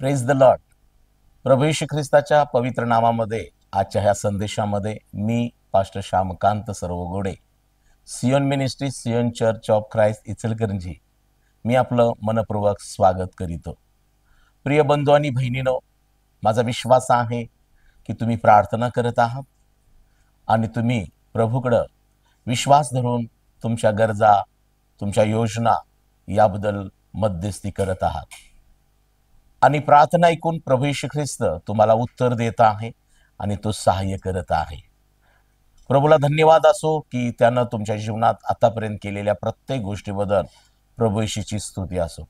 Praise the lord. प्रभू येशू ख्रिस्ताच्या पवित्र नामामध्ये आजच्या ह्या संदेशामध्ये मी pastor Shyamkant Sarvagode, Zion ministry, Zion church of Christ Ichalkaranji, मी आपलं मनपूर्वक स्वागत करीतो. प्रिय बंधू आणि बहिणीनो, माझा विश्वास आहे की तुम्ही प्रार्थना करत आहात आणि तुम्ही प्रभूकडं विश्वास धरून तुमच्या गरजा, तुमच्या योजना याबद्दल मध्यस्थी करत आहात. आणि प्रार्थना ऐकून प्रभू येशू ख्रिस्त तुम्हाला उत्तर देत आहे आणि तो सहाय्य करत आहे. प्रभूला धन्यवाद असो की त्यानं तुमच्या जीवनात आतापर्यंत केलेल्या प्रत्येक गोष्टीबद्दल प्रभू येशूची स्तुती असो.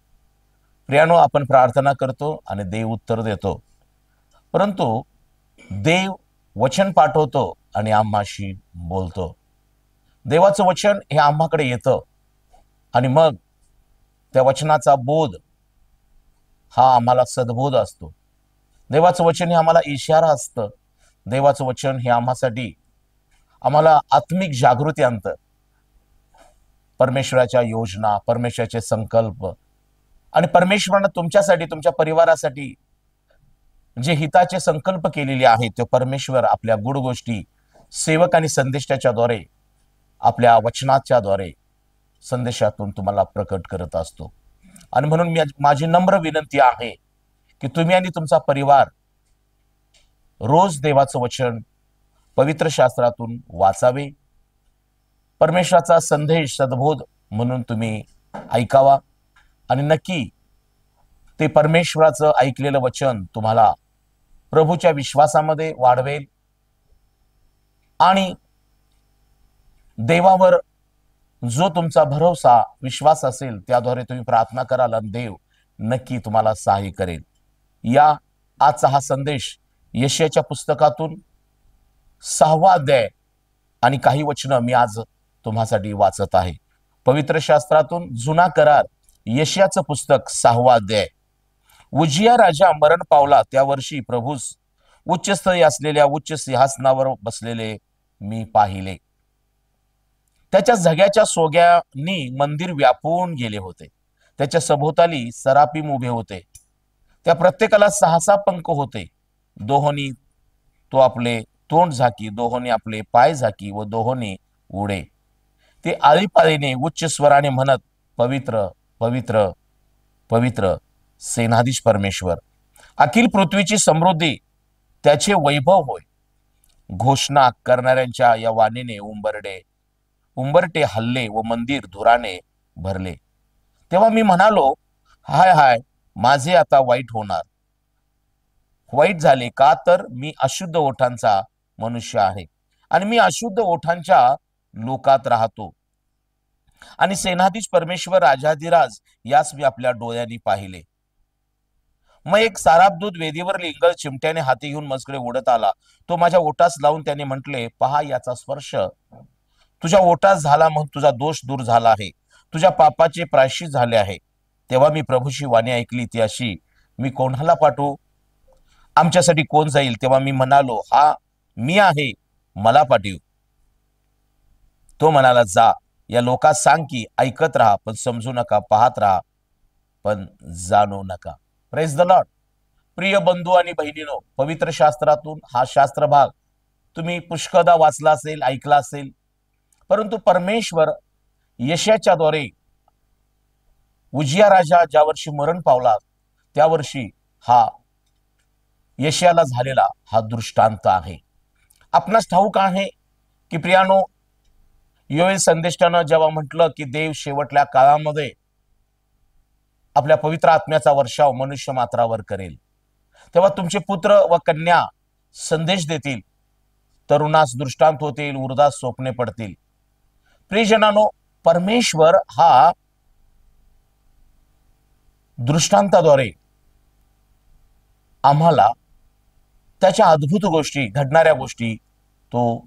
प्रियानो, आपण प्रार्थना करतो आणि देव उत्तर देतो, परंतु देव वचन पाठवतो आणि आम्हाशी बोलतो. देवाचं वचन हे आम्हाकडे येतं आणि मग त्या वचनाचा बोध हा आम्हाला सद्बोध असतो. देवाचं वचन हे आम्हाला इशारा असतं. देवाचं वचन हे आम्हाला आत्मिक जागृती आणतं. परमेश्वराच्या योजना, परमेश्वराचे संकल्प आणि परमेश्वरानं तुमच्यासाठी, तुमच्या परिवारासाठी जे हिताचे संकल्प केलेले आहेत ते परमेश्वर आपल्या गुड गोष्टी सेवक आणि संदेशाच्याद्वारे, आपल्या वचनाच्याद्वारे, संदेशातून तुम्हाला प्रकट करत असतो. आणि म्हणून माझी नम्र विनंती आहे की तुम्ही आणि तुमचा परिवार रोज देवाचं वचन पवित्र शास्त्रातून वाचावे. परमेश्वराचा संदेश सद्बोध म्हणून तुम्ही ऐकावा आणि नक्की ते परमेश्वराचं ऐकलेलं वचन तुम्हाला प्रभूच्या विश्वासामध्ये वाढवेल आणि देवावर जो तुमचा भरोसा, विश्वास असेल त्याद्वारे तुम्ही प्रार्थना कराल आणि देव नक्की तुम्हाला सहाय्य करेल. या आजचा हा संदेश यशायाच्या पुस्तकातून 6वा अध्याय आणि काही वचनं मी आज तुम्हासाठी वाचत आहे. पवित्र शास्त्रातून जुना करार, यशायाचं पुस्तक 6वा अध्याय. उजिया राजा मरण पावला त्या वर्षी प्रभूस उच्चस्थळी असलेल्या उच्च सिंहासनावर बसलेले मी पाहिले. त्याच्या झग्याच्या सोग्यांनी मंदिर व्यापून गेले होते. त्याच्या सभोवताली सरापीम उभे होते. त्या प्रत्येकाला 6 पंख होते. दोहोनी तो आपले तोंड झाकी, दोहोनी आपले पाय झाकी व दोहोनी उडे. ते आळीपाळीने उच्च स्वराने म्हणत, पवित्र पवित्र पवित्र सेनाधीश परमेश्वर, अखिल पृथ्वीची समृद्धी त्याचे वैभव होय. घोषणा करणाऱ्यांच्या या वाणीने उंबरटे हल्ले व मंदिर धुराने भरले. तेव्हा मी म्हणालो, हाय हाय, माझे आता वाईट होणार. वाईट झाले का, तर मी अशुद्ध ओठांचा मनुष्य आहे आणि मी अशुद्ध ओठांच्या लोकात राहतो. आणि सेनाधीश परमेश्वर राजाधिराज यास मी आपल्या डोळ्यांनी पाहिले. मग एक साराबदूत वेदीवर लिंगल चिमट्याने हाती घेऊन माझ्याकडे ओढत आला. तो माझ्या ओठास लावून त्याने म्हटले, पहा, याचा स्पर्श तुझ्या ओठास झाला म्हणून तुझा दोष दूर झाला आहे, तुझ्या पापाचे प्रायश्चित झाले आहे. तेव्हा मी प्रभूची वाणी ऐकली ती अशी, मी कोणाला पाठवू, आमच्यासाठी कोण जाईल? तेव्हा मी म्हणालो, हा मी आहे, मला पाठव. तो म्हणाला, जा, या लोकांस सांग की ऐकत राहा पण समजू नका, पाहत राहा पण जाणू नका. Praise the Lord. प्रिय बंधू आणि बहिणीनो, पवित्र शास्त्रातून हा शास्त्र भाग तुम्ही पुष्कळदा वाचला असेल, ऐकला असेल, परंतु परमेश्वर यशायाच्या द्वारे उजिया राजा ज्या वर्षी मरण पावला त्या वर्षी हा यशायाला झालेला हा दृष्टांत आहे. आपणास ठाऊक आहे की प्रियानो, योएल संदेष्टानं जेव्हा म्हटलं की देव शेवटल्या काळामध्ये आपल्या पवित्र आत्म्याचा वर्षाव मनुष्य मात्रावर करेल, तेव्हा तुमचे पुत्र व कन्या संदेश देतील, तरुणास दृष्टांत होतील, वृद्धास स्वप्ने पडतील. प्रियजनांनो, परमेश्वर हा दृष्टांताद्वारे आम्हाला त्याच्या अद्भुत गोष्टी, घडणाऱ्या गोष्टी तो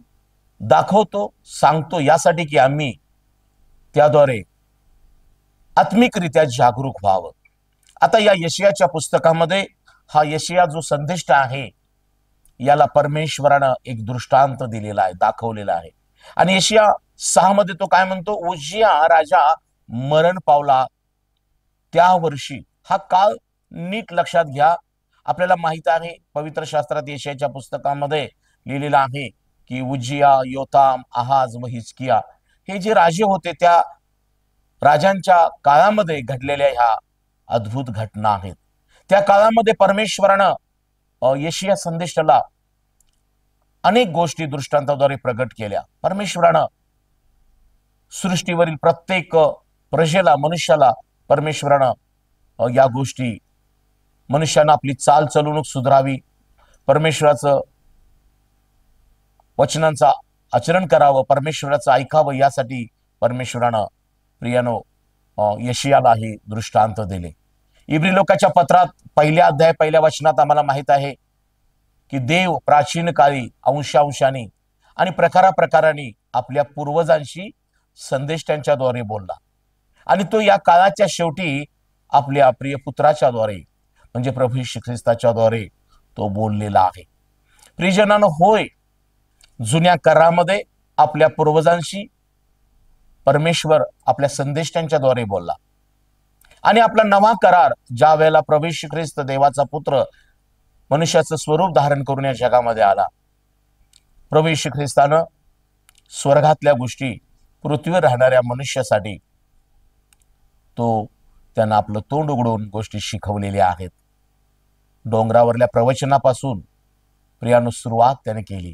दाखवतो, सांगतो, यासाठी की आम्ही त्याद्वारे आत्मिकरित्या जागरूक व्हावं. आता या यशायाच्या पुस्तकामध्ये हा यशाया जो संदेश आहे याला परमेश्वरानं एक दृष्टांत दिलेला आहे, दाखवलेला आहे. आणि यशाया 6 मध्ये तो काय म्हणतो, उजिया राजा मरण पावला त्या वर्षी. हा काळ नीट लक्षात घ्या. आपल्याला माहित आहे पवित्र शास्त्रात यशायाच्या पुस्तकामध्ये लिहिलेलं आहे की उज्जिया, योताम, आहाज व हिजकिया हे जे राजे होते त्या राजांच्या काळामध्ये घडलेल्या ह्या अद्भुत घटना आहेत. त्या काळामध्ये परमेश्वरानं यशिया संदेशाला अनेक गोष्टी दृष्टांताद्वारे प्रगट केल्या. परमेश्वरानं सृष्टीवरील प्रत्येक प्रजेला, मनुष्याला परमेश्वरानं या गोष्टी, मनुष्यानं आपली चाल चलवणूक सुधारावी, परमेश्वराचं वचनांचा आचरण करावं, परमेश्वराचं ऐकावं, यासाठी परमेश्वरानं प्रियानो यशियाला हे दृष्टांत दिले. इब्री लोकांच्या पत्रात 1 अध्याय 1 वचनात आम्हाला माहित आहे की देव प्राचीन काळी अंशांशाने आणि प्रकाराप्रकाराने आपल्या पूर्वजांशी संदेश त्यांच्याद्वारे बोलला आणि तो या काळाच्या शेवटी आपल्या प्रिय पुत्राच्या द्वारे म्हणजे प्रभू येशू ख्रिस्ताच्या द्वारे तो बोललेला आहे. प्रियजनांनो, होय, जुन्या करारामध्ये आपल्या पूर्वजांशी परमेश्वर आपल्या संदेष्टांच्या द्वारे बोलला आणि आपला नवा करार ज्या वेळेला प्रभू येशू ख्रिस्त देवाचा पुत्र मनुष्याचं स्वरूप धारण करून या जगामध्ये आला, प्रभू येशू ख्रिस्तानं स्वर्गातल्या गोष्टी पृथ्वीवर राहणाऱ्या मनुष्यासाठी तो त्यांना आपलं तोंड उघडून गोष्टी शिकवलेल्या आहेत. डोंगरावरल्या प्रवचनापासून प्रियानो सुरुवात त्याने केली.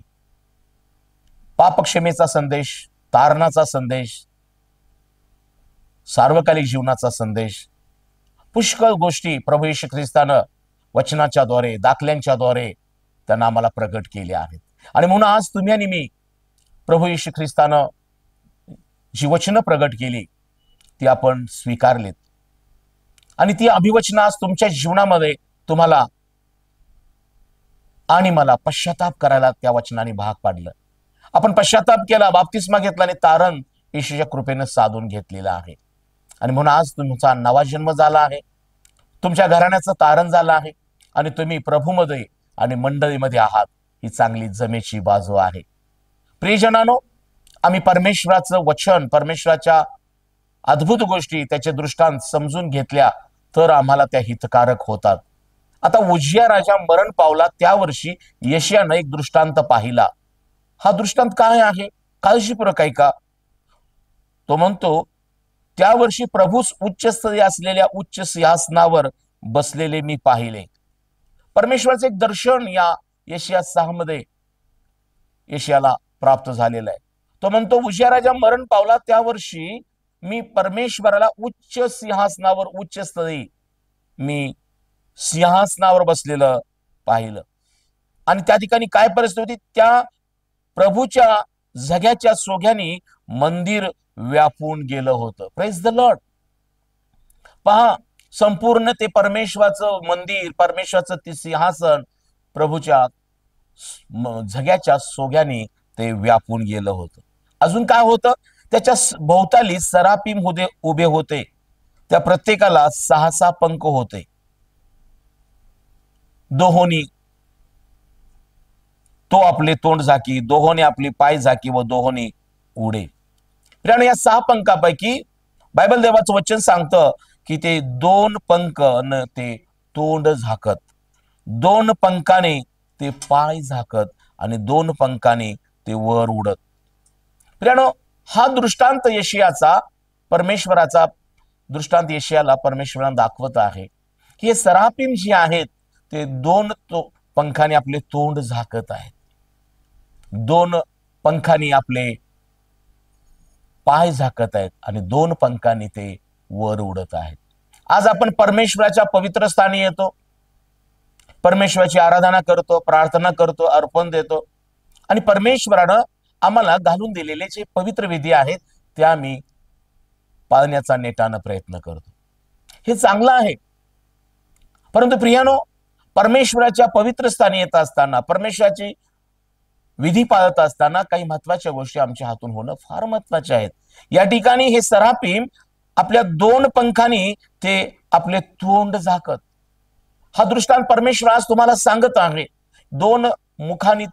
पापक्षमेचा संदेश, तारणाचा संदेश, सार्वकालिक जीवनाचा संदेश, पुष्कळ गोष्टी प्रभू येशू ख्रिस्तानं वचनाच्या द्वारे, दाखल्यांच्या द्वारे त्यांना आम्हाला प्रगट केल्या आहेत. आणि म्हणून आज तुम्ही आणि मी प्रभू येशू ख्रिस्तानं जी वचनं प्रगट केली ती आपण स्वीकारलीत आणि ती अभिवचनं आज तुमच्या जीवनामध्ये तुम्हाला आणि मला पश्चाताप करायला त्या वचनाने भाग पाडलं. आपण पश्चाताप केला, बाप्तिस्मा घेतला आणि तारण येशूच्या कृपेनं साधून घेतलेलं आहे. आणि म्हणून आज तुमचा नवा जन्म झाला आहे, तुमच्या घराण्याचं तारण झालं आहे आणि तुम्ही प्रभूमध्ये आणि मंडळीमध्ये आहात. ही चांगली जमेची बाजू आहे. प्रियजनांनो, आम्ही परमेश्वराचं वचन, परमेश्वराच्या अद्भुत गोष्टी, त्याचे दृष्टांत समजून घेतल्या तर आम्हाला त्या हितकारक होतात. आता उज्जिया राजा मरण पावला त्या वर्षी यशियानं एक दृष्टांत पाहिला. हा दृष्टांत काय आहे? काळजीपूर्वक ऐका. तो म्हणतो, त्या वर्षी प्रभूस उच्चस्तरीय असलेल्या उच्च सिंहासनावर बसलेले मी पाहिले. परमेश्वराचं एक दर्शन या यशिया 6 मध्ये यशियाला प्राप्त झालेलं आहे. तो म्हणतो, उज्जिया राजा मरण पावला त्या वर्षी मी परमेश्वराला उच्च सिंहासनावर, उच्चस्तरीय मी सिंहासनावर बसलेलं पाहिलं. आणि त्या ठिकाणी काय परिस्थिती होती? त्या प्रभूच्या झग्याच्या सोग्याने मंदिर व्यापून गेलं होतं. Praise the Lord. पहा, संपूर्ण ते परमेश्वराचं मंदिर, परमेश्वराचं ते सिंहासन प्रभूच्या झग्याच्या सोग्याने ते व्यापून गेलं होतं. अजून काय होतं? त्याच्या भोवताली सराफीम उभे होते. त्या प्रत्येकाला 6 पंख होते. दोहोनी तो आपले तोंड झाकी, दोहोने आपली पाय झाकी व दोहोनी उडे. या 6 पंखापैकी बायबल देवाचं वचन सांगतं की ते 2 पंख न ते तोंड झाकत, 2 पंखाने ते पाय झाकत आणि 2 पंखाने ते वर उडत. प्रियानो, हा दृष्टांत यशियाचा, परमेश्वराचा दृष्टांत यशियाला परमेश्वराने दाखवत आहे की हे सराफीम जे आहेत ते 2 पंखाने आपले तोंड झाकत आहेत, 2 पंखाने आपले पाय झाकत आहेत आणि 2 पंखाने ते वर उडत आहेत. आज आपण परमेश्वराच्या पवित्र स्थानी येतो, परमेश्वराची आराधना करतो, प्रार्थना करतो, अर्पण देतो आणि परमेश्वरानं आम्हाला घालून दिलेले जे पवित्र विधी आहेत ते आम्ही पाळण्याचा नेटानं प्रयत्न करतो. हे चांगलं आहे. परंतु प्रियानो, परमेश्वराच्या पवित्र स्थानी येत असताना, परमेश्वराची विधी पाळत असताना काही महत्वाच्या गोष्टी आमच्या हातून होणं फार महत्वाचे आहेत. या ठिकाणी हे सराफीम आपल्या 2 पंखांनी ते आपले तोंड झाकत. हा दृष्टांत परमेश्वर आज तुम्हाला सांगत आहे. 2 मुखांनी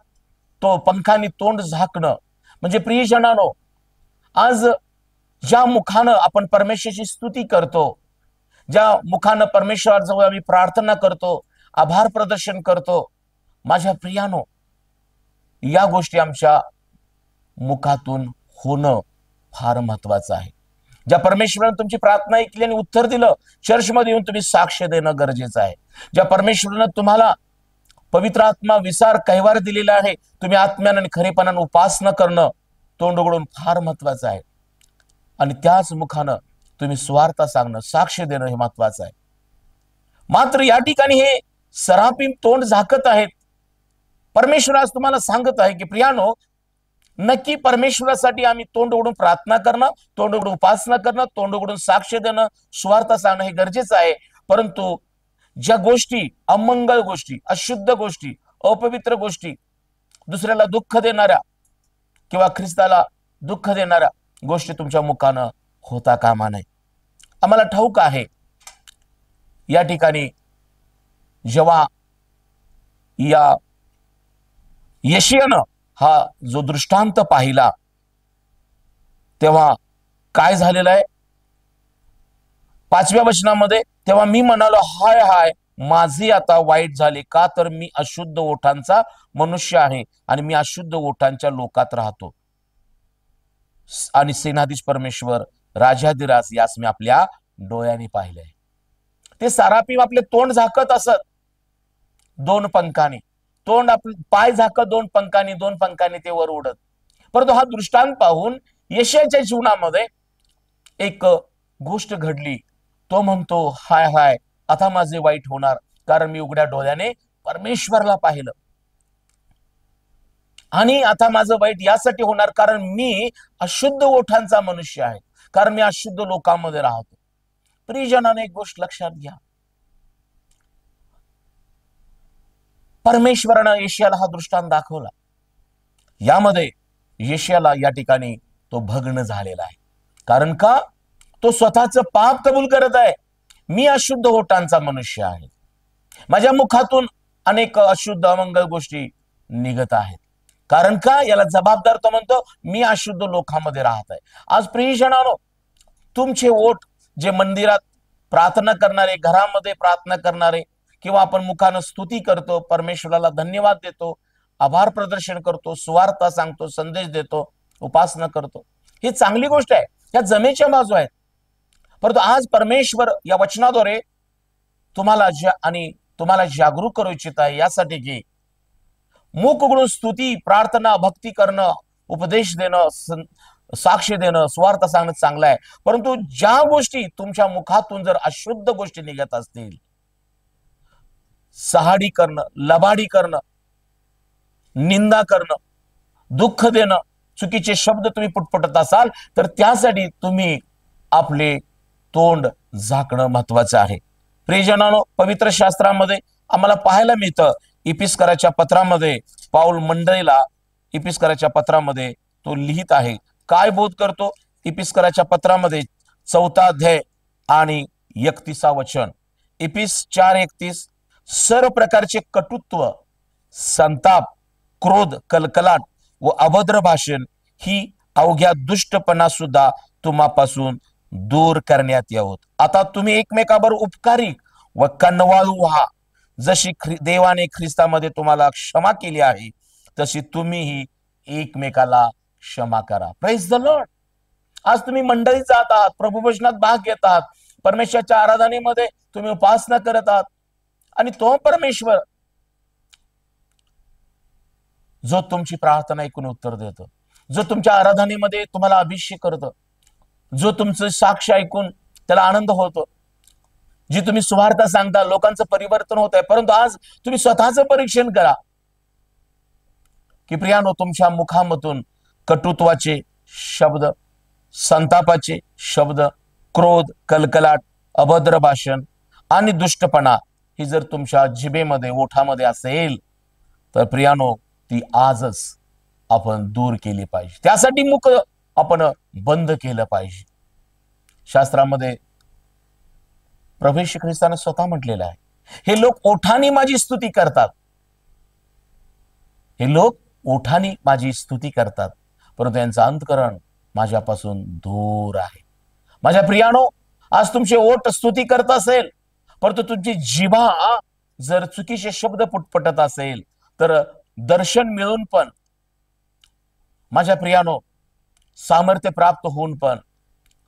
तो पंखांनी तोंड झाकणं म्हणजे प्रियजनांनो, आज ज्या मुखानं आपण परमेश्वराची स्तुती करतो, ज्या मुखानं परमेश्वराजवळ आम्ही प्रार्थना करतो आभार प्रदर्शन करतो. माझ्या प्रियानो, या गोष्टी आमच्या मुखातून होणं फार महत्वाचं आहे. ज्या परमेश्वरानं तुमची प्रार्थना ऐकली आणि उत्तर दिलं, चर्चमध्ये येऊन तुम्ही साक्ष देणं गरजेचं आहे. ज्या परमेश्वरानं तुम्हाला पवित्र आत्मा विसार कैवार दिलेला आहे, तुम्ही आत्म्यानं आणि खरेपणानं उपासना करणं तोंड उघडून फार महत्वाचं आहे. आणि त्याच मुखानं तुम्ही स्वार्थ सांगणं, साक्ष देणं हे महत्वाचं आहे. मात्र या ठिकाणी हे सरापी तोंड झाकत आहेत. परमेश्वर आज तुम्हाला सांगत आहे की प्रियानो, नक्की परमेश्वरासाठी आम्ही तोंड उघडून प्रार्थना करणं, तोंड उघडून उपासना करणं, तोंड उघडून साक्ष देणं, स्वार्थ सांगणं हे गरजेचं आहे. परंतु ज्या गोष्टी अमंगळ गोष्टी, अशुद्ध गोष्टी, अपवित्र गोष्टी, दुसऱ्याला दुःख देणाऱ्या किंवा ख्रिस्ताला दुःख देणाऱ्या गोष्टी तुमच्या मुखानं होता कामा नये. आम्हाला ठाऊक आहे या ठिकाणी जेव्हा या यशायानं हा जो दृष्टांत पाहिला तेव्हा काय झालेलं आहे 5व्या वचनामध्ये, तेव्हा मी म्हणालो, हाय हाय माझे आता वाईट झाले, का तर मी अशुद्ध ओठांचा मनुष्य आहे आणि मी अशुद्ध ओठांच्या लोकात राहतो. आणि सेनाधीश परमेश्वर राजाधिराज यास मी आपल्या डोळ्यांनी पाहिलंय. ते सारापी आपले तोंड झाकत असत 2 पंखाने, तोंड आपले पाय झाकत 2 पंखाने, 2 पंखाने ते वर उडत. परंतु हा दृष्टांत पाहून यशाच्या जीवनामध्ये एक गोष्ट घडली. तो म्हणतो, हाय हाय आता माझे वाईट होणार, कारण मी उघड्या डोळ्याने परमेश्वरला पाहिलं. आणि आता माझं वाईट यासाठी होणार कारण मी अशुद्ध ओठांचा मनुष्य आहे, कारण मी अशुद्ध लोकांमध्ये राहतो. प्रियजनाने एक गोष्ट लक्षात घ्या, परमेश्वरानं यशायाला हा दृष्टांत दाखवला. यामध्ये यशायाला या ठिकाणी तो भग्न झालेला आहे. कारण का? तो स्वतःचं पाप कबूल करत आहे. मी अशुद्ध ओठांचा मनुष्य आहे, माझ्या मुखातून अनेक अशुद्ध अमंगळ गोष्टी निघत आहेत. कारण का? याला जबाबदार तो म्हणतो, मी अशुद्ध लोकांमध्ये राहत आहे. आज प्रियजनानो, तुमचे ओठ जे मंदिरात प्रार्थना करणारे, घरामध्ये प्रार्थना करणारे, किंवा आपण मुखानं स्तुती करतो, परमेश्वराला धन्यवाद देतो, आभार प्रदर्शन करतो, सुवार्थ सांगतो, संदेश देतो, उपासना करतो, ही चांगली गोष्ट आहे, ह्या जमेच्या बाजू आहेत. परंतु आज परमेश्वर या वचनाद्वारे तुम्हाला जागरूक करू इच्छित आहे यासाठी की मुख उघडून स्तुती, प्रार्थना, भक्ती करणं, उपदेश देणं, साक्ष देणं, स्वार्थ सांगणं चांगलं आहे. परंतु ज्या गोष्टी तुमच्या मुखातून जर अशुद्ध गोष्टी निघत असतील, सहाडी करणं, लबाडी करणं, निंदा करणं, दुःख देणं, चुकीचे शब्द तुम्ही पुटपुटत असाल, तर त्यासाठी तुम्ही आपले तोंड झाकणं महत्वाचं आहे. प्रियजनांनो, पवित्र शास्त्रामध्ये आम्हाला पाहायला मिळतं, इपिस्कराच्या पत्रामध्ये पाऊल मंडळीला इपिस्कराच्या पत्रामध्ये तो लिहित आहे. काय बोध करतो? इपिस्कराच्या पत्रामध्ये 4 अध्याय आणि 31 वचन, इपिस 4:31, सर्व प्रकारचे कटुत्व, संताप, क्रोध, कलकलाट व अभद्र भाषण ही अवघ्या दुष्टपणा सुद्धा तुम्हापासून दूर करण्यात यावं. आता तुम्ही एकमेकावर उपकारिक व कनवाळू व्हा. जशी देवाने ख्रिस्तामध्ये तुम्हाला क्षमा केली आहे, तशी तुम्हीही एकमेकाला क्षमा करा. Praise the Lord. आज तुम्ही मंडळीत जात आहात, प्रभुभजनात भाग घेत आहात, परमेश्वराच्या आराधनेमध्ये तुम्ही उपासना करत आहात, आणि तो परमेश्वर जो तुमची प्रार्थना ऐकून उत्तर देतो, जो तुमच्या आराधनेमध्ये तुम्हाला अभिषेक करतो, जो तुमचं साक्ष ऐकून त्याला आनंद होतो, जी तुम्ही सुवार्थ सांगता, लोकांचं परिवर्तन होत आहे. परंतु आज तुम्ही स्वतःचं परीक्षण करा की प्रियानो, तुमच्या मुखामधून कटुत्वाचे शब्द, संतापाचे शब्द, क्रोध, कलकलाट, अभद्र भाषण आणि दुष्टपणा ही जर तुमच्या जिभेमध्ये, ओठामध्ये असेल, तर प्रियानो, ती आजच आपण दूर केली पाहिजे. त्यासाठी मुख आपण बंद केलं पाहिजे. शास्त्रामध्ये प्रभू येशू ख्रिस्ताने स्वतः म्हटलेलं आहे, हे लोक ओठांनी माझी स्तुती करतात, हे लोक ओठांनी माझी स्तुती करतात, परंतु यांचं अंतःकरण माझ्यापासून दूर आहे. माझ्या प्रियानो, आज तुमचे ओठ स्तुती करत असेल, परंतु तुमची जिभा जर चुकीचे शब्द पुटपटत असेल तर दर्शन मिळून पण माझ्या प्रियानो, सामर्थ्य प्राप्त होऊन पण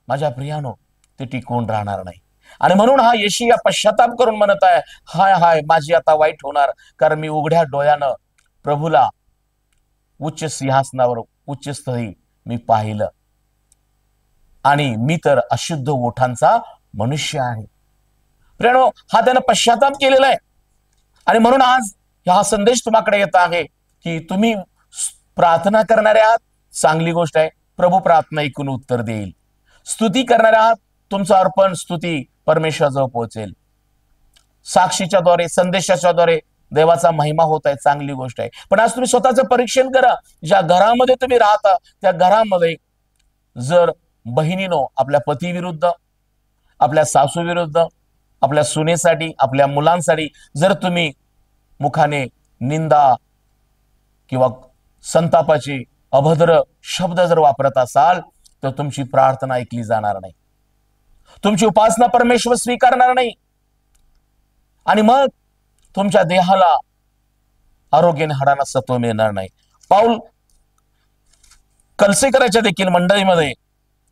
माझ्या प्रियानो ते टिकून राहणार नाही. आणि म्हणून हा येशिया पश्चाताप करून म्हणत आहे, हाय हाय माझी आता वाईट होणार, कारण मी उघड्या डोळ्यानं प्रभूला उच्च सिंहासनावर उच्च स्थळी मी पाहिलं आणि मी तर अशुद्ध ओठांचा मनुष्य आहे. प्रियानो, हा त्यानं पश्चाताप केलेला आहे. आणि म्हणून आज हा संदेश तुम्हाकडे येत आहे की तुम्ही प्रार्थना करणारे आहात, चांगली गोष्ट आहे. प्रभू प्रार्थना ऐकून उत्तर देईल. स्तुती करणारे आहात, तुमचं अर्पण स्तुती परमेश्वराजवळ पोहोचेल. साक्षीच्या द्वारे, संदेशाच्या द्वारे देवाचा महिमा होत आहे, चांगली गोष्ट आहे. पण आज तुम्ही स्वतःचं परीक्षण करा. ज्या घरामध्ये तुम्ही राहता त्या घरामध्ये जर बहिणीनो आपल्या पती विरुद्ध, आपल्या सासू विरुद्ध, आपल्या सुनेसाठी, आपल्या मुलांसाठी जर तुम्ही मुखाने निंदा किंवा संतापाचे अभद्र शब्द जर वापरत असाल तर तुमची प्रार्थना ऐकली जाणार नाही, तुमची उपासना परमेश्वर स्वीकारणार नाही आणि मग तुमच्या देहाला आरोग्याने हाडांना सत्व मिळणार नाही. पाऊल कलसेकराच्या देखील मंडळीमध्ये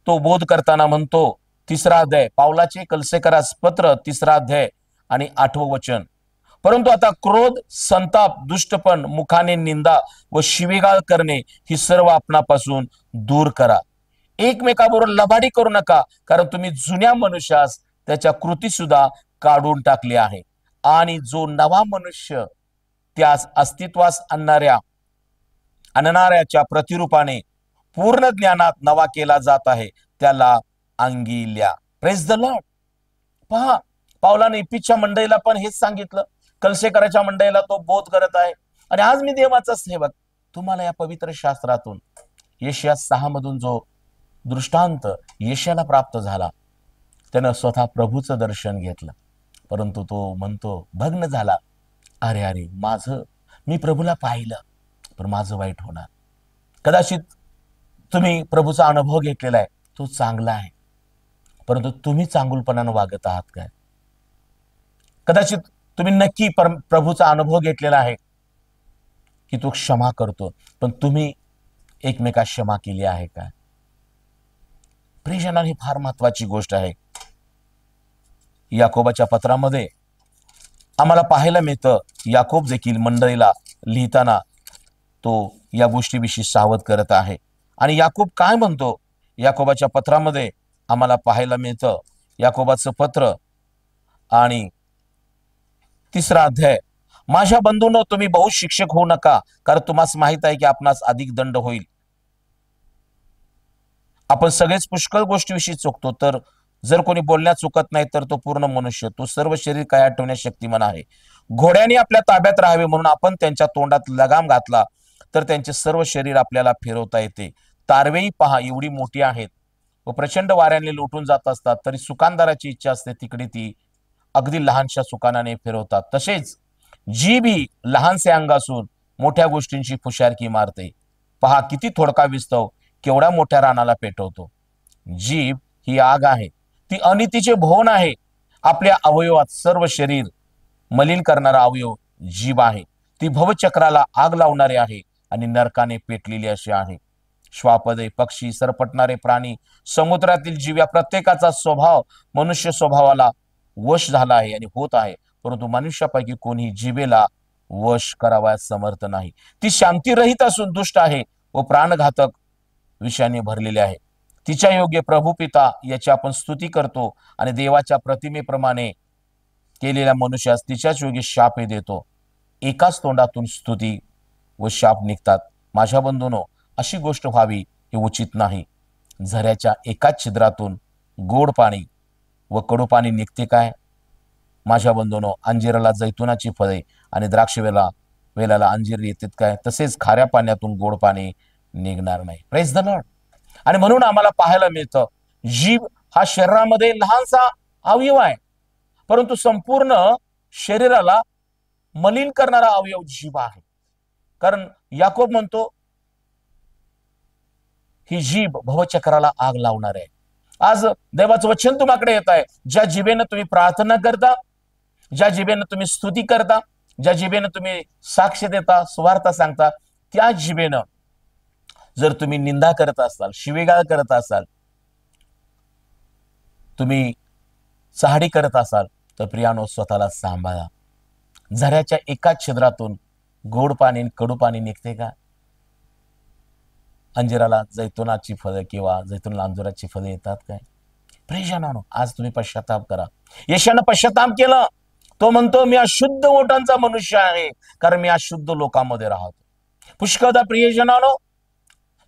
तो बोध करताना म्हणतो, 3रा अध्याय, पावलाचे कलसेकरास पत्र 3रा अध्याय आणि 8वं वचन, परंतु आता क्रोध, संताप, दुष्टपण, मुखाने निंदा व शिवीगाळ करणे ही सर्व आपणापासून दूर करा. एकमेकाबरोबर लबाडी करू नका, कारण तुम्ही जुन्या मनुष्यास त्याच्या कृती सुद्धा काढून टाकली आहे आणि जो नवा मनुष्य त्यास अस्तित्वास आणणाऱ्याच्या प्रतिरूपाने पूर्ण ज्ञानात नवा केला जात आहे, त्याला अंगिल्या. Praise the Lord. पहा, पावलाने इफिसच्या मंडळीला पण हेच सांगितलं, कलसेकराच्या मंडळीला तो बोध करत आहे. आणि आज मी देवाचा सेवक तुम्हाला या पवित्र शास्त्रातून येशया 6 मधून जो दृष्टांत येशयाला प्राप्त झाला, त्यानं स्वतः प्रभूचं दर्शन घेतलं, परंतु तो म्हणतो, भग्न झाला. अरे अरे, मी प्रभूला पाहिलं पण माझं वाईट होणार. कदाचित तुम्ही प्रभूचा अनुभव घेतलेला आहे, तो चांगला आहे, परंतु तुम्ही चांगुलपणानं वागत आहात काय? कदाचित तुम्ही नक्की प्रभूचा अनुभव घेतलेला आहे की तो क्षमा करतो, पण तुम्ही एकमेकास क्षमा केली आहे का? प्रियजनांनो, ही फार महत्वाची गोष्ट आहे. याकोबाच्या पत्रामध्ये आम्हाला पाहायला मिळतं, याकोब देखील मंडळीला लिहिताना तो या गोष्टीविषयी सावध करत आहे. आणि याकोब काय म्हणतो याकोबाच्या पत्रामध्ये आम्हाला पाहायला मिळतं, याकोबाचं पत्र आणि 3रा अध्याय, माझ्या बंधूंनो तुम्ही बहु शिक्षक होऊ नका, कारण तुम्हाला माहित आहे की आपणास अधिक दंड होईल. आपण सगळेच पुष्कळ गोष्टीविषयी चुकतो, तर जर कोणी बोलण्यात चुकत नाही तर तो पूर्ण मनुष्य, तो सर्व शरीर काय आठवण्यास शक्तिमान आहे. घोड्याने आपल्या ताब्यात राहावे म्हणून आपण त्यांच्या तोंडात लगाम घातला तर त्यांचे सर्व शरीर आपल्याला फिरवता येते. तारवेही पहा एवढी मोठी आहेत व प्रचंड वाऱ्याने लोटून जात असतात, तरी सुकानदाराची इच्छा असते तिकडे ती अगदी लहानशा सुकानाने फिरवतात. तसेच जीभ ही लहानसे अंग असून मोठ्या गोष्टींची फुशारकी मारते. पहा किती थोडका विस्तव केवढ्या मोठ्या रानाला पेटवतो. जीभ ही आग आहे, ती अनितीचे भोन आहे. आपल्या अवयवात सर्व शरीर मलिन करणारा अवयव जीभ आहे. ती भवचक्राला आग लावणारे आहे आणि नरकाने पेटलेली अशी आहे. श्वापदे, पक्षी, सरपटणारे प्राणी, समुद्रातील जीव या प्रत्येकाचा स्वभाव मनुष्य स्वभावाला वश झाला आहे आणि होत आहे, परंतु मनुष्यापैकी कोणी जीवेला वश करावयास समर्थ नाही. ती शांतीरहित असून दुष्ट आहे व प्राणघातक विषयाने भरलेले आहे. तिच्या योग्य प्रभू पिता याची आपण स्तुती करतो आणि देवाच्या प्रतिमेप्रमाणे केलेल्या मनुष्यास तिच्याच योग्य शाप देतो. एकाच तोंडातून स्तुती व शाप निघतात. माझ्या बंधूंनो, अशी गोष्ट व्हावी हे उचित नाही. झऱ्याच्या एकाच छिद्रातून गोड पाणी व कडू पाणी निघते काय? माझ्या बंधूंनो, अंजिराला जैतुनाची फळे आणि द्राक्ष वेलाला अंजीर येतात काय? तसेच खाऱ्या पाण्यातून गोड पाणी निघणार नाही. Praise the Lord. आणि म्हणून आम्हाला पाहायला मिळतं, जीभ हा शरीरामध्ये लहानसा अवयव आहे, परंतु संपूर्ण शरीराला मलिन करणारा अवयव जीभ आहे. कारण याकोब म्हणतो ही जीभ भवचक्राला आग लावणार आहे. आज देवाचं वचन तुम्हाकडे येत आहे, ज्या जिभेनं तुम्ही प्रार्थना करता, ज्या जिभेनं तुम्ही स्तुती करता, ज्या जिभेनं तुम्ही साक्ष देता, सुवार्ता सांगता, त्या जिभेनं जर तुम्ही निंदा करत असाल, शिवीगाळ करत असाल, तुम्ही चहाडी करत असाल, तर प्रियानो स्वतःला सांभाळा. झऱ्याच्या एकाच छिद्रातून गोड पाणी आणि कडू पाणी निघते का? अंजिराला जैतुनाची फळं किंवा जैतूनला अंजुराची फळं येतात काय? प्रियजनांनो, आज तुम्ही पश्चाताप करा. यशानं पश्चाताप केलं. तो म्हणतो मी अशुद्ध ओठांचा मनुष्य आहे, कारण मी अशुद्ध लोकांमध्ये राहतो. पुष्कळदा प्रियजनांनो,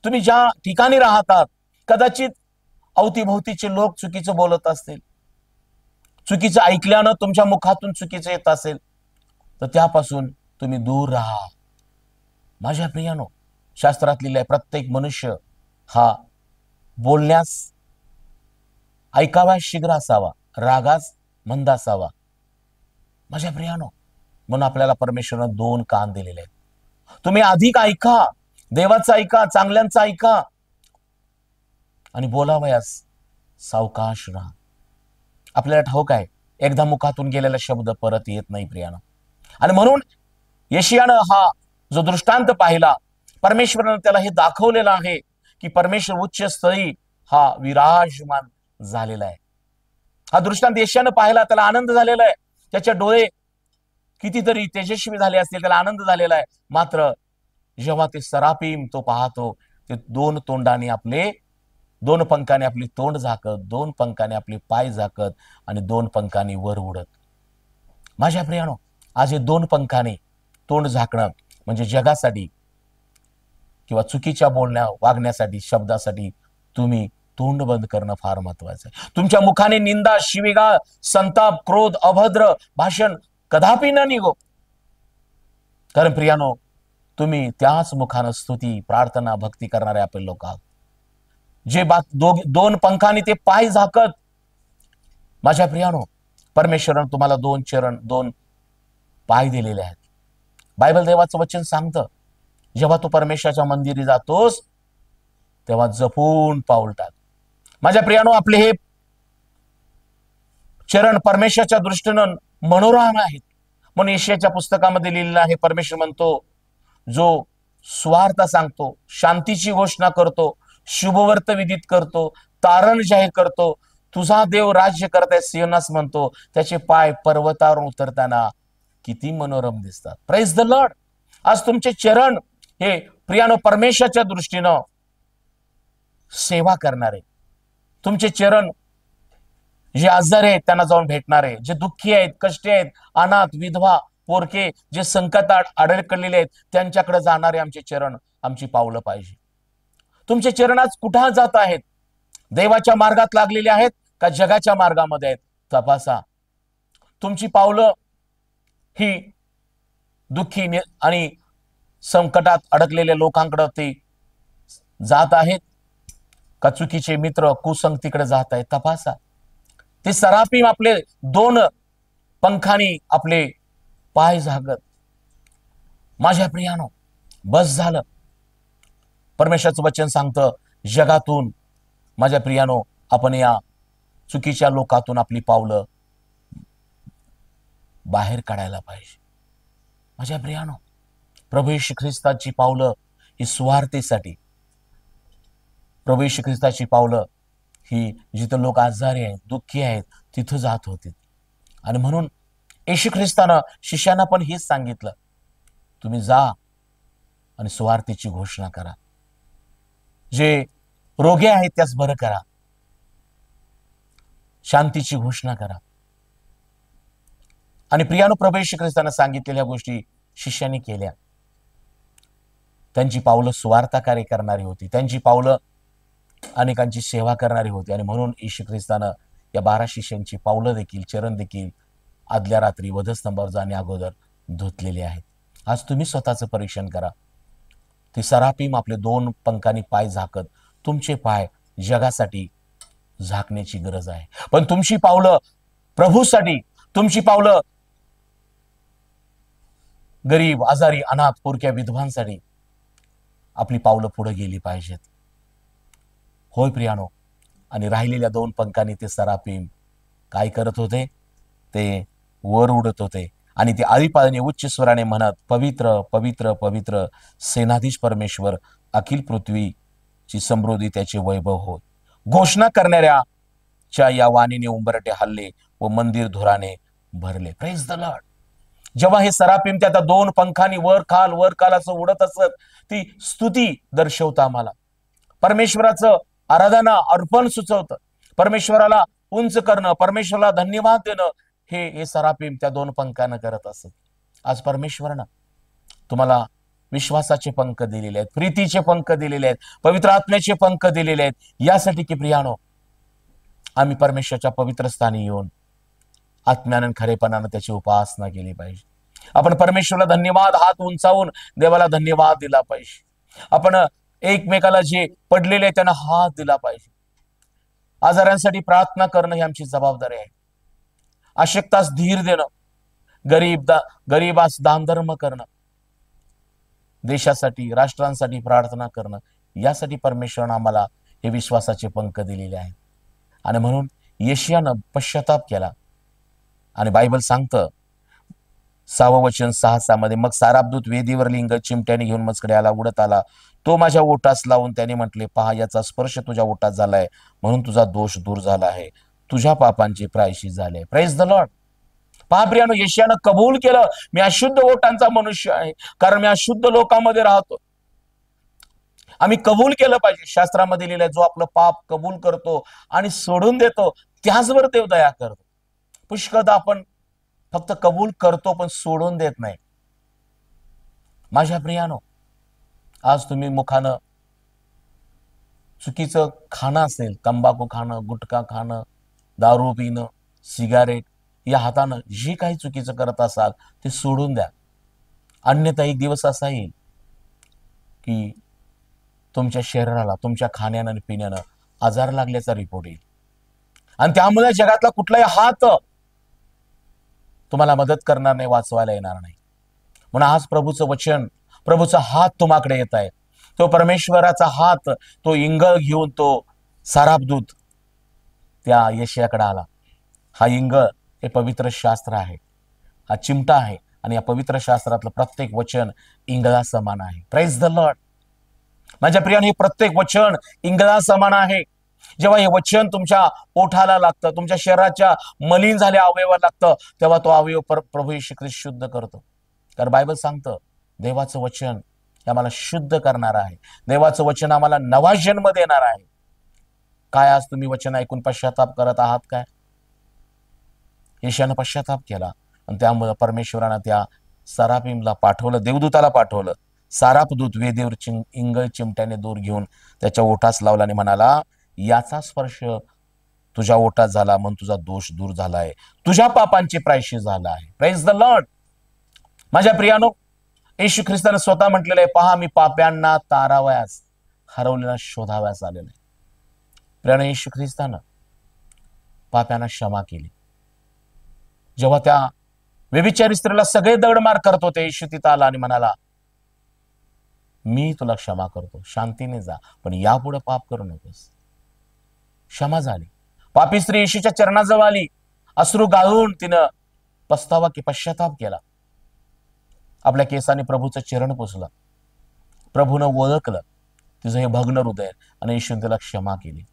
तुम्ही ज्या ठिकाणी राहतात, कदाचित अवतीभोवतीचे लोक चुकीचं बोलत असतील, चुकीचं ऐकल्यानं तुमच्या मुखातून चुकीचं येत असेल, तर त्यापासून तुम्ही दूर राहा. माझ्या प्रियानो, शास्त्रात लिहिलंय प्रत्येक मनुष्य हा बोलण्यास ऐकाव्यास शीघ्र असावा, रागास मंद असावा. माझ्या प्रियानो, म्हणून आपल्याला परमेश्वरानं 2 कान दिलेले आहेत. तुम्ही अधिक ऐका, देवाचं ऐका, चांगल्यांचं ऐका, आणि बोलावयास सावकाश राहा. आपल्याला ठाऊक आहे एकदा मुखातून गेलेला शब्द परत येत नाही प्रियानो. आणि म्हणून यशियानं हा जो दृष्टांत पाहिला, परमेश्वरानं त्याला हे दाखवलेलं आहे की परमेश्वर उच्च स्थळी हा विराजमान झालेला आहे. हा दृष्टांत यशियानं पाहिला, त्याला आनंद झालेला आहे. त्याचे डोळे कितीतरी तेजस्वी झाले असतील, त्याला आनंद झालेला आहे. मात्र जेव्हा ते सराफीम तो पाहतो, ते 2 तोंडाने आपले 2 पंखाने आपली तोंड झाकत, 2 पंखाने आपले पाय झाकत आणि 2 पंखाने वर उडत. माझ्या प्रियानो, आज हे 2 पंखाने तोंड झाकणं म्हणजे जगासाठी किंवा चुकीच्या वागण्यासाठी, शब्दासाठी तुम्ही तोंड बंद करणं फार महत्वाचं आहे. तुमच्या मुखाने निंदा, शिवीगाळ, संताप, क्रोध, अभद्र भाषण कदापि न निघो. कारण प्रियानो, तुम्ही त्याच मुखानं स्तुती, प्रार्थना, भक्ती करणारे आपले लोक आहात, जे 2 पंखाने ते पाय झाकत. माझ्या प्रियानो, परमेश्वरानं तुम्हाला 2 चरण, 2 पाय दिलेले आहेत. बायबल देवाचं वचन सांगतं, जेव्हा तू परमेश्वराच्या मंदिरी जातोस तेव्हा जपून पाऊल टाक. माझ्या प्रियानो, आपले हे चरण परमेश्वराच्या दृष्टीनं मनोरम आहेत. म्हणून यशायाच्या पुस्तकामध्ये लिहिलेलं आहे, परमेश्वर म्हणतो, जो सुवार्ता सांगतो, शांतीची घोषणा करतो, शुभवर्त विदित करतो, तारण जाहीर करतो, तुझा देव राज्य करताय सियोनास म्हणतो, त्याचे पाय पर्वतावरून उतरताना किती मनोरम दिसतात. Praise the Lord. आज तुमचे चरण हे प्रियानो परमेश्वराच्या दृष्टीनं सेवा करणारे, तुमचे चरण जे आजारी आहेत त्यांना जाऊन भेटणारे, जे दुःखी आहेत, कष्टी आहेत, अनाथ, विधवा, पोरके, जे संकटात अडकलेले आहेत, त्यांच्याकडे जाणारे आमचे चरण, आमची पावलं पाहिजे. तुमचे चरण आज कुठं जात आहेत? देवाच्या मार्गात लागलेले आहेत का जगाच्या मार्गामध्ये आहेत? तपासा. तुमची पावलं ही दुःखी आणि संकटात अडकलेल्या लोकांकडे ते जात आहेत का चुकीचे मित्र, कुसंगतीकडे जात आहेत? तपासा. ते सराफीम आपले 2 पंखानी आपले पाय झाकत. माझ्या प्रियानो, बस झालं. परमेश्वराचं वचन सांगतं, जगातून माझ्या प्रियानो आपण या चुकीच्या लोकातून आपली पावलं बाहेर काढायला पाहिजे. माझ्या प्रियानो, प्रभू येशू ख्रिस्ताची पावलं ही सुवार्तेसाठी, प्रभू येशू ख्रिस्ताची पावलं ही जिथं लोक आजारी आहेत, दुःखी आहेत, तिथं जात होते. आणि म्हणून येशू ख्रिस्तानं शिष्यांना पण हेच सांगितलं, तुम्ही जा आणि सुवार्तेची घोषणा करा. जे रोगी आहेत त्यास बरं करा, शांतीची घोषणा करा. आणि प्रियानो, प्रभू येशू ख्रिस्तानं सांगितलेल्या गोष्टी शिष्यांनी केल्या. त्यांची पावलं सुवार्ता कार्य करणारी होती, त्यांची पावलं अनेकांची सेवा करणारी होती. आणि म्हणून येशू ख्रिस्तानं या 12 शिष्यांची पावलं देखील, चरण देखील आदल्या रात्री वधस्तंभावर जाण्या अगोदर धुतलेली आहेत. आज तुम्ही स्वतःचं परीक्षण करा. ते सराफीम आपले 2 पंखानी पाय झाकत, तुमचे पाय जगासाठी झाकण्याची गरज आहे. पण तुमची पावलं प्रभूसाठी, तुमची पावलं गरीब, आजारी, अनाथ, पोरक्या, विधवांसाठी आपली पावलं पुढे गेली पाहिजेत. होय प्रियानो. आणि राहिलेल्या 2 पंखांनी ते सराफीम काय करत होते? ते वर उडत होते आणि ते आळीपाळीने उच्च स्वराने म्हणत, पवित्र पवित्र पवित्र सेनाधीश परमेश्वर, अखिल पृथ्वीची समृद्धी त्याचे वैभव होत. घोषणा करणाऱ्याच्या या वाणीने उंबरटे हल्ले व मंदिर धुराने भरले. Praise the Lord. जेव्हा हे सराफीम त्या दोन पंखांनी वर खाल असं उडत असत, ती स्तुती दर्शवतं आम्हाला. परमेश्वराचं आराधना अर्पण सुचवतं, परमेश्वराला उंच करणं, परमेश्वराला धन्यवाद देणं, हे सराफीम त्या दोन पंखानं करत असत. आज परमेश्वरानं तुम्हाला विश्वासाचे पंख दिलेले आहेत, प्रीतीचे पंख दिलेले आहेत, पवित्र आत्म्याचे पंख दिलेले आहेत, यासाठी की प्रियानो आम्ही परमेश्वराच्या पवित्र स्थानी येऊन आत्म्यानं खरेपणानं त्याची उपासना केली पाहिजे. आपण परमेश्वराला धन्यवाद हात उंचावून देवाला धन्यवाद दिला पाहिजे. आपण एकमेकाला जे पडलेले आहे त्यांना हात दिला पाहिजे. आजारांसाठी प्रार्थना करणं ही आमची जबाबदारी आहे. अशक्तास धीर देणं, गरीबास दानधर्म करणं, देशासाठी राष्ट्रांसाठी प्रार्थना करणं, यासाठी परमेश्वरानं आम्हाला हे विश्वासाचे पंख दिलेले आहेत. आणि म्हणून यशायानं पश्चाताप केला आणि बायबल सांगतं 6वं वचन 6:6 मध्ये, मग सारापदूत वेदीवर लिंग चिमट्याने घेऊन मजकडे आला, उडत आला, तो माझ्या ओटास लावून त्याने म्हटले, पहा याचा स्पर्श तुझ्या ओटात झालाय, म्हणून तुझा दोष दूर झाला आहे, तुझ्या पापांचे प्रायश्चित झाले. Praise the Lord. पहा प्रियानो, यशायानं कबूल केलं, मी अशुद्ध ओटांचा मनुष्य आहे, कारण मी अशुद्ध लोकांमध्ये राहतो. आम्ही कबूल केलं पाहिजे. शास्त्रामध्ये लिहिलंय, जो आपलं पाप कबूल करतो आणि सोडून देतो त्याचवर देव दया करतो. पुष्कळदा आपण फक्त कबूल करतो पण सोडून देत नाही. माझ्या प्रियानो, आज तुम्ही मुखानं चुकीचं खाणं असेल, तंबाखू खाणं, गुटखा खाणं, दारू पिणं, सिगारेट, या हातानं जे काही चुकीचं करत असाल ते सोडून द्या. अन्यथा एक दिवस असा येईल की तुमच्या शरीराला तुमच्या खाण्यानं आणि पिण्यानं आजार लागल्याचा रिपोर्ट येईल आणि त्यामुळे जगातला कुठलाही हात तुम्हाला मदत करणार नाही, वाचवायला येणार नाही. म्हणून आज प्रभूचं वचन, प्रभूचा हात तुम्हाकडे येत आहे. तो परमेश्वराचा हात, तो इंगळ घेऊन तो सारापदूत त्या यशायाकडे आला. हा इंगळ हे पवित्र शास्त्र आहे, हा चिमटा आहे आणि या पवित्र शास्त्रातलं प्रत्येक वचन इंगळा समान आहे. Praise the Lord. माझ्या प्रियाने, हे प्रत्येक वचन इंगळा समान आहे. जेव्हा हे वचन तुमच्या ओठाला लागतं, तुमच्या शरीराच्या मलिन झाल्या अवयवाला लागतं, तेव्हा तो अवयव प्रभू येशू ख्रिस्त शुद्ध करतो. तर बायबल सांगतं, देवाचं वचन हे आम्हाला शुद्ध करणार आहे, देवाचं वचन आम्हाला नवा जन्म देणार आहे. काय आज तुम्ही वचन ऐकून पश्चाताप करत आहात काय? यशायानं पश्चाताप केला आणि त्यामुळे परमेश्वरानं त्या सराफीमला पाठवलं, देवदूताला पाठवलं. सारापदूत वेदीवर इंगळ चिमट्याने दूर घेऊन त्याच्या ओठास लावला आणि म्हणाला, याचा स्पर्श तुझ्या ओठात झाला म्हणून तुझा दोष दूर झाला आहे, तुझ्या पापांचे प्रायश्चित झाला आहे. Praise the Lord. माझ्या प्रियानो, येशू ख्रिस्ताने स्वतः म्हटलेलं आहे, पहा मी पाप्यांना तारावयास, हरवलेला शोधावयास आलेलं आहे. प्रियानो, येशू ख्रिस्तानं पाप्यांना क्षमा केली. जेव्हा त्या व्यभिचारी स्त्रीला सगळे दगडमार करत होते, येशू तिथं आला आणि म्हणाला, मी तुला क्षमा करतो, शांतीने जा, पण यापुढे पाप करू नकोस. क्षमा झाली. पापी स्त्री येशूच्या चरणाजवळ आली, अश्रू गाळून तिनं पस्तावा की पश्चाताप केला. आपल्या केसाने प्रभूचं चरण पुसलं, प्रभूनं ओळखलं तिचं हे भग्न हृदय आणि येशूने त्याला क्षमा केली.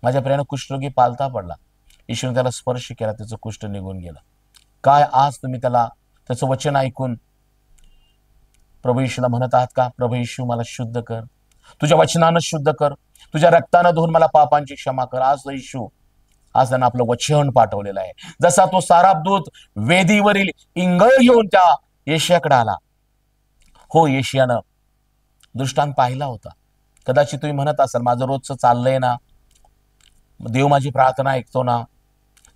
माझ्या प्रियानं कुष्ठरोगी पालता पडला, येशूने त्याला स्पर्श केला, त्याचं कुष्ठ निघून गेलं. काय आज तुम्ही त्याचं वचन ऐकून प्रभू येशूला म्हणत आहात का, प्रभू येशू मला शुद्ध कर, तुझ्या वचनानं शुद्ध कर, तुझ्या रक्तानं धुवून मला पापांची क्षमा कर. आज येशू, आज त्यानं आपलं वचन पाठवलेलं आहे. जसा तो सारापदूत वेदीवरील इंगळ घेऊन त्या यशायाकडे आला, हो, यशायानं दृष्टांत पाहिला होता. कदाचित तुम्ही म्हणत असाल, माझं रोजचं चाललंय ना, देव माझी प्रार्थना ऐकतो ना,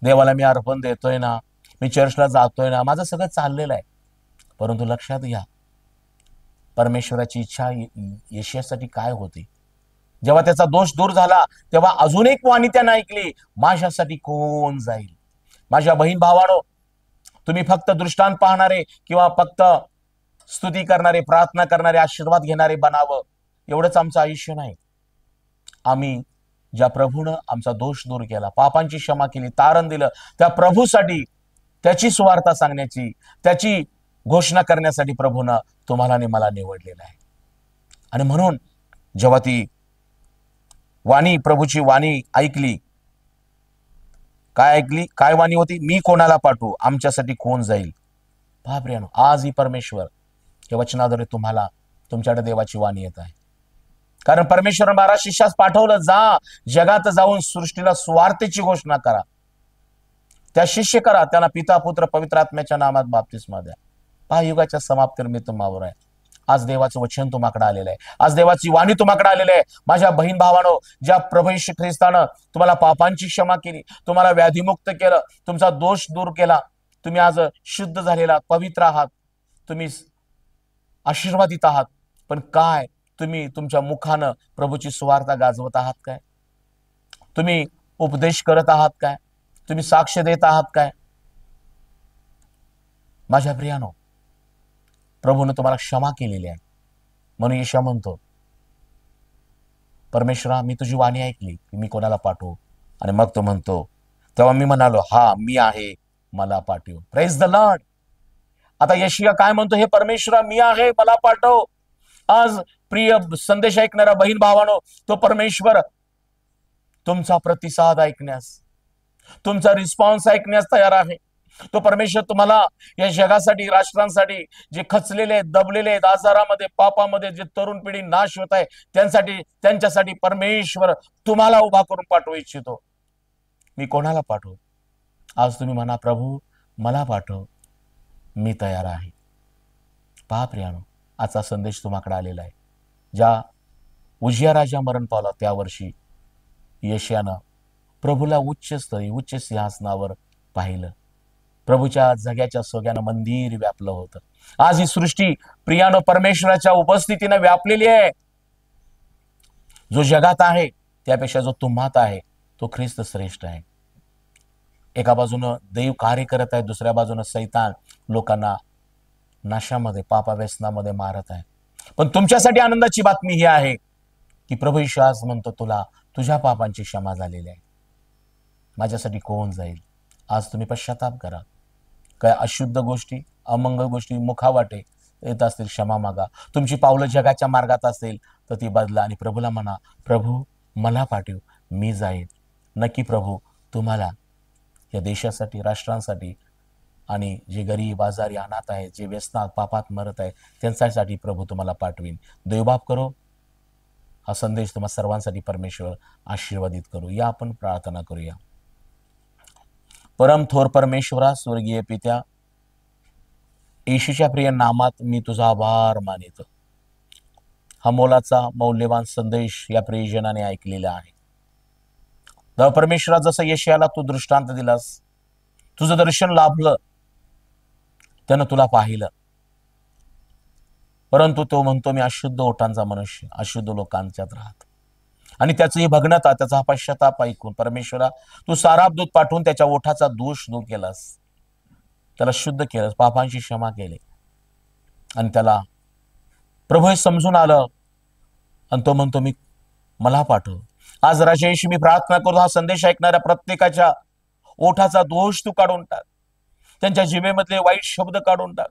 देवाला मी अर्पण देतोय ना, मी चर्चला जातोय ना, माझं सगळं चाललेलं आहे. परंतु लक्षात घ्या, परमेश्वराची इच्छा यशायासाठी काय होती? जेव्हा त्याचा दोष दूर झाला तेव्हा अजून एक वाणी त्यानं ऐकली, माझ्यासाठी कोण जाईल? माझ्या बहीण भावानो, तुम्ही फक्त दृष्टांत पाहणारे किंवा फक्त स्तुती करणारे, प्रार्थना करणारे, आशीर्वाद घेणारे बनावं, एवढंच आमचं आयुष्य नाही. आम्ही ज्या प्रभूनं आमचा दोष दूर केला, पापांची क्षमा केली, तारण दिलं, त्या प्रभूसाठी त्याची सुवार्ता सांगण्याची, त्याची घोषणा करण्यासाठी प्रभूनं तुम्हाला आणि मला निवडलेलं आहे. आणि म्हणून जेव्हा ती वाणी, प्रभूची वाणी ऐकली, काय ऐकली, काय वाणी होती? मी कोणाला पाठवू, आमच्यासाठी कोण जाईल? पहा प्रियानो, आज ही परमेश्वर या वचनाद्वारे तुम्हाला, तुमच्याकडे देवाची वाणी येत आहे. कारण परमेश्वर 12 शिष्यास पाठवलं, जा जगात जाऊन सृष्टीला सुवार्तेची घोषणा करा, त्या शिष्य करा, त्यांना पिता पुत्र पवित्र आत्म्याच्या नामात बाप्तिस्मा द्या. पहा, युगाच्या समाप्तीवर मी तुम्हावर आहे. आज देवाचं वचन तुम्हाकडे आलेलं आहे, आज देवाची वाणी तुम्हाकडे आलेली आहे. माझ्या बहीण भावानो, ज्या प्रभू येशू ख्रिस्तानं तुम्हाला पापांची क्षमा केली, तुम्हाला व्याधीमुक्त केलं, तुमचा दोष दूर केला, तुम्ही आज शुद्ध झालेला, पवित्र आहात, तुम्ही आशीर्वादित आहात. पण काय तुम्ही तुमच्या मुखानं प्रभूची सुवार्ता गाजवत आहात काय? तुम्ही उपदेश करत आहात काय? तुम्ही साक्ष देत आहात काय? माझ्या प्रियानो, प्रभूने तुम्हाला क्षमा केलेली आहे. म्हणून येशू म्हणतो, परमेश्वरा, मी तुझी वाणी ऐकली की मी कोणाला पाठवू? आणि मग तो म्हणतो, तेव्हा मी म्हणालो, हा मी आहे, मला पाठव. Praise the Lord. आता यशिया काय म्हणतो? हे परमेश्वरा, मी आहे, मला पाठव. आज प्रिय संदेश ऐकणारा बहीण भावानो, तो परमेश्वर तुमचा प्रतिसाद ऐकण्यास, तुमचा रिस्पॉन्स ऐकण्यास तयार आहे. तो परमेश्वर तुम्हाला या जगासाठी, राष्ट्रांसाठी, जे खचलेले, दबलेले, आजारामध्ये, पापामध्ये जे तरुण पिढी नाश होत आहे, त्यांच्यासाठी परमेश्वर तुम्हाला उभा करून पाठवू इच्छितो. मी कोणाला पाठवू? आज तुम्ही म्हणा, प्रभू मला पाठव, मी तयार आहे. पहा प्रियानो, आजचा संदेश तुम्हाकडे आलेला आहे. ज्या उजिया राजा मरण पावला त्या वर्षी यशायानं प्रभूला उच्च स्तरी, उच्च सिंहासनावर पाहिलं. प्रभूच्या जग्याच्या सोग्यानं मंदिर व्यापलं होतं. आज ही सृष्टी प्रियानो परमेश्वराच्या उपस्थितीनं व्यापलेली आहे. जो जगात आहे त्यापेक्षा जो तुम्हात आहे तो ख्रिस्त श्रेष्ठ आहे. एका बाजूनं देव कार्य करत आहे, दुसऱ्या बाजूनं सैतान लोकांना नाशामध्ये, पापाव्यसनामध्ये मारत आहे. पण तुमच्यासाठी आनंदाची बातमी ही आहे की प्रभू येशू आज म्हणतो, तुला तुझ्या पापांची क्षमा झालेली आहे, माझ्यासाठी कोण जाईल? आज तुम्ही पश्चाताप करा. काय अशुद्ध गोष्टी, अमंगल गोष्टी मुखावाटे येत असतील, क्षमा मागा. तुमची पावलं जगाच्या मार्गात असतील तर ती बदला आणि प्रभूला म्हणा, प्रभू मला पाठव, मी जाईल. नक्की प्रभू तुम्हाला या देशासाठी, राष्ट्रांसाठी आणि जे गरीब, आजारी, अनाथ आहेत, जे व्यसनात, पापात मरत आहे, त्यांच्यासाठी प्रभू तुम्हाला पाठवीन. देवबाप करो हा संदेश तुम्हा सर्वांसाठी परमेश्वर आशीर्वादित करू. या आपण प्रार्थना करूया. परम थोर परमेश्वरा, स्वर्गीय पित्या, येशूच्या प्रिय नामात मी तुझा आभार मानितो. हा मोलाचा, मौल्यवान संदेश या प्रियजनाने ऐकलेला आहे. परमेश्वरा, जसं यशायाला तू दृष्टांत दिलास, तुझं दर्शन लाभलं, त्यानं तुला पाहिलं, परंतु तो म्हणतो, मी अशुद्ध ओठांचा मनुष्य, अशुद्ध लोकांच्यात राहत. आणि त्याचंही भग्नता, त्याचा पश्चाताप ऐकून परमेश्वरा तू साराप दूत पाठवून त्याच्या ओठाचा दोष दूर केलास, त्याला शुद्ध केलंस, पापांची क्षमा केली. आणि त्याला प्रभू हे समजून आलं आणि तो म्हणतो, मी मला पाठव. आज राजा येशू, मी प्रार्थना करून हा संदेश ऐकणाऱ्या प्रत्येकाच्या ओठाचा दोष तू काढून टाक, त्यांच्या जिभेमधले वाईट शब्द काढून टाक.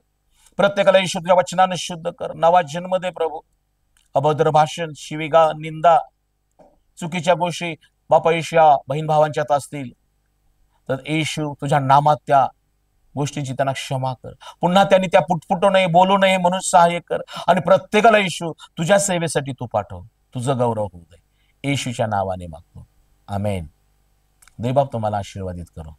प्रत्येकाला येशू तुझ्या वचनाने शुद्ध कर. नवा जन्म दे प्रभू. अभद्र भाषण, शिवीगा, निंदा, चुकीच्या गोष्टी बापा येशू या बहीण भावांच्यात असतील तर येशू तुझ्या नामात त्या गोष्टींची त्यांना क्षमा कर. पुन्हा त्यांनी त्या पुटपुटू नये, बोलू नये म्हणून सहाय्य कर. आणि प्रत्येकाला येशू तुझ्या सेवेसाठी तू पाठव. तुझं गौरव होऊ दे. येशूच्या नावाने मागतो, आमेन. देवबाप तुम्हाला आशीर्वादित करो.